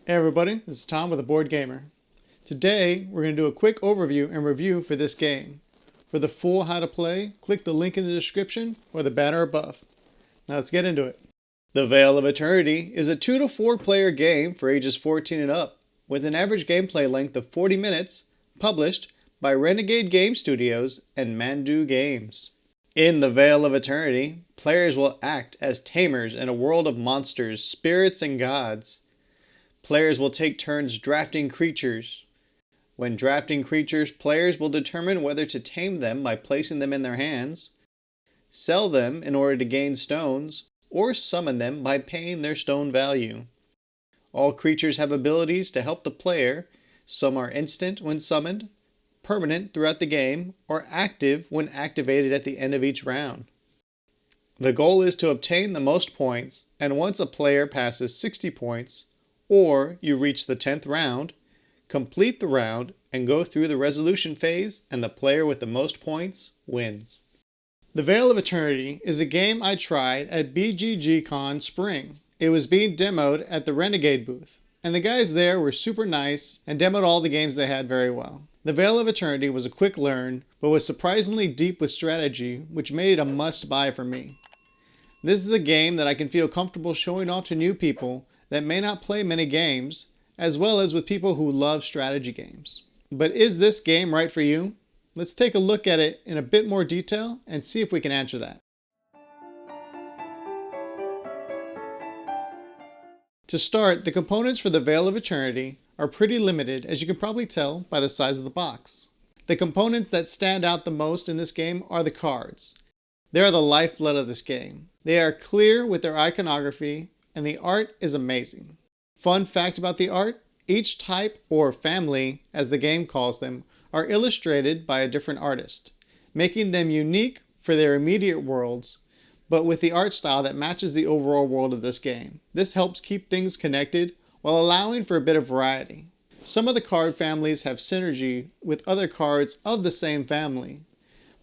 Hey everybody, this is Tom with A Board Gamer. Today we're going to do a quick overview and review for this game. For the full how to play, click the link in the description or the banner above. Now let's get into it. The Vale of Eternity is a 2 to 4 player game for ages 14 and up, with an average gameplay length of 40 minutes, published by Renegade Game Studios and Mandoo Games. In the Vale of Eternity, players will act as tamers in a world of monsters, spirits, and gods. Players will take turns drafting creatures. When drafting creatures, players will determine whether to tame them by placing them in their hands, sell them in order to gain stones, or summon them by paying their stone value. All creatures have abilities to help the player. Some are instant when summoned, permanent throughout the game, or active when activated at the end of each round. The goal is to obtain the most points, and once a player passes 60 points, or you reach the 10th round, complete the round and go through the resolution phase, and the player with the most points wins. The Vale of Eternity is a game I tried at BGG-Con Spring. It was being demoed at the Renegade booth, and the guys there were super nice and demoed all the games they had very well. The Vale of Eternity was a quick learn, but was surprisingly deep with strategy, which made it a must-buy for me. This is a game that I can feel comfortable showing off to new people that may not play many games, as well as with people who love strategy games. But is this game right for you? Let's take a look at it in a bit more detail and see if we can answer that. To start, the components for the Vale of Eternity are pretty limited, as you can probably tell by the size of the box. The components that stand out the most in this game are the cards. They are the lifeblood of this game. They are clear with their iconography, and the art is amazing. Fun fact about the art, each type, or family as the game calls them, are illustrated by a different artist, making them unique for their immediate worlds, but with the art style that matches the overall world of this game. This helps keep things connected while allowing for a bit of variety. Some of the card families have synergy with other cards of the same family,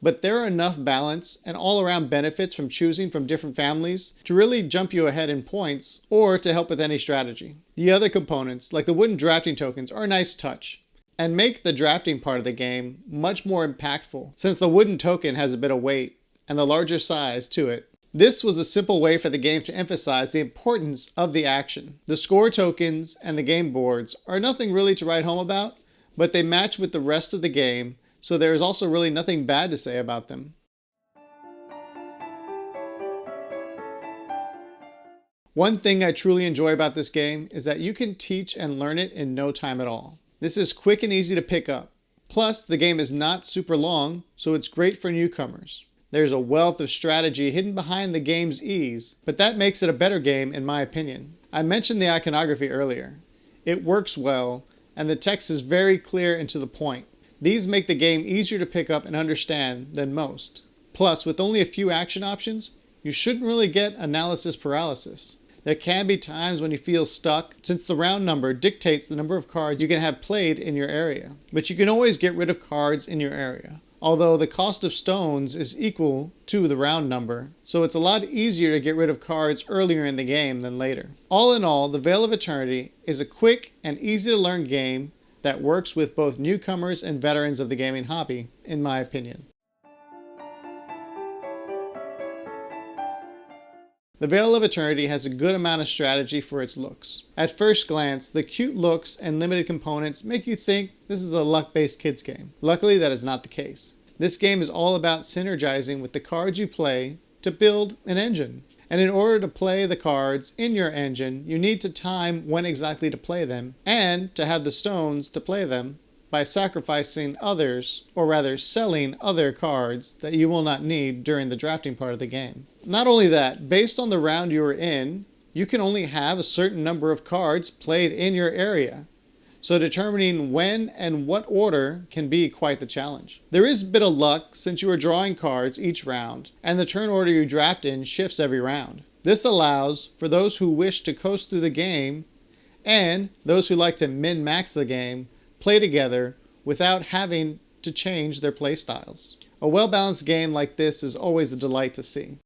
but there are enough balance and all-around benefits from choosing from different families to really jump you ahead in points or to help with any strategy. The other components, like the wooden drafting tokens, are a nice touch and make the drafting part of the game much more impactful, since the wooden token has a bit of weight and the larger size to it. This was a simple way for the game to emphasize the importance of the action. The score tokens and the game boards are nothing really to write home about, but they match with the rest of the game, so there is also really nothing bad to say about them. One thing I truly enjoy about this game is that you can teach and learn it in no time at all. This is quick and easy to pick up. Plus, the game is not super long, so it's great for newcomers. There's a wealth of strategy hidden behind the game's ease, but that makes it a better game in my opinion. I mentioned the iconography earlier. It works well, and the text is very clear and to the point. These make the game easier to pick up and understand than most. Plus, with only a few action options, you shouldn't really get analysis paralysis. There can be times when you feel stuck, since the round number dictates the number of cards you can have played in your area. But you can always get rid of cards in your area, although the cost of stones is equal to the round number, so it's a lot easier to get rid of cards earlier in the game than later. All in all, the Vale of Eternity is a quick and easy to learn game that works with both newcomers and veterans of the gaming hobby, in my opinion. The Vale of Eternity has a good amount of strategy for its looks. At first glance, the cute looks and limited components make you think this is a luck-based kids game. Luckily, that is not the case. This game is all about synergizing with the cards you play to build an engine. And in order to play the cards in your engine, you need to time when exactly to play them, and to have the stones to play them by sacrificing others, or rather selling other cards that you will not need during the drafting part of the game. Not only that, based on the round you are in, you can only have a certain number of cards played in your area. So determining when and what order can be quite the challenge. There is a bit of luck since you are drawing cards each round, and the turn order you draft in shifts every round. This allows for those who wish to coast through the game, and those who like to min-max the game, play together without having to change their play styles. A well-balanced game like this is always a delight to see.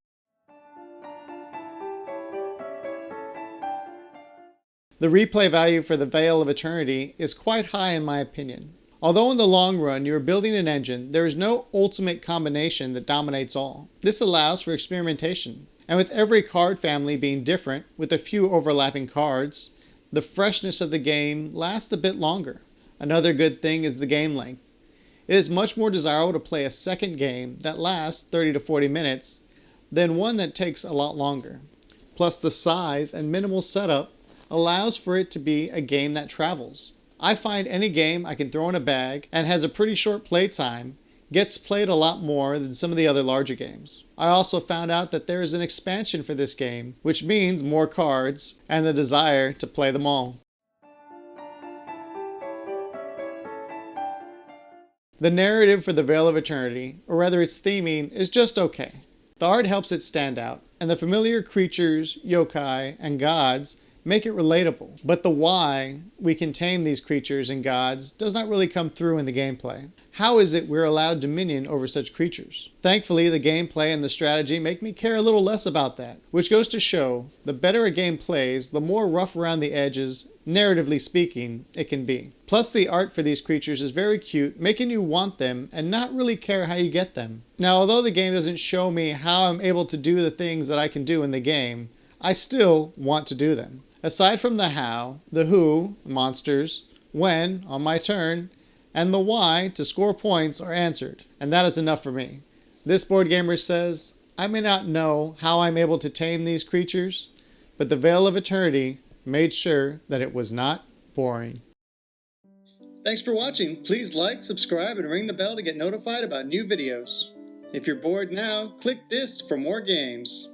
The replay value for the Vale of Eternity is quite high in my opinion. Although in the long run you are building an engine, there is no ultimate combination that dominates all. This allows for experimentation. And with every card family being different, with a few overlapping cards, the freshness of the game lasts a bit longer. Another good thing is the game length. It is much more desirable to play a second game that lasts 30 to 40 minutes than one that takes a lot longer. Plus the size and minimal setup allows for it to be a game that travels. I find any game I can throw in a bag and has a pretty short play time gets played a lot more than some of the other larger games. I also found out that there is an expansion for this game, which means more cards and the desire to play them all. The narrative for the Vale of Eternity, or rather its theming, is just okay. The art helps it stand out, and the familiar creatures, yokai, and gods make it relatable. But the why we can tame these creatures and gods does not really come through in the gameplay. How is it we're allowed dominion over such creatures? Thankfully, the gameplay and the strategy make me care a little less about that, which goes to show the better a game plays, the more rough around the edges, narratively speaking, it can be. Plus, the art for these creatures is very cute, making you want them and not really care how you get them. Now, although the game doesn't show me how I'm able to do the things that I can do in the game, I still want to do them. Aside from the how, the who, monsters, when, on my turn, and the why, to score points, are answered. And that is enough for me. This board gamer says, I may not know how I'm able to tame these creatures, but the Vale of Eternity made sure that it was not boring. Thanks for watching. Please like, subscribe, and ring the bell to get notified about new videos. If you're bored now, click this for more games.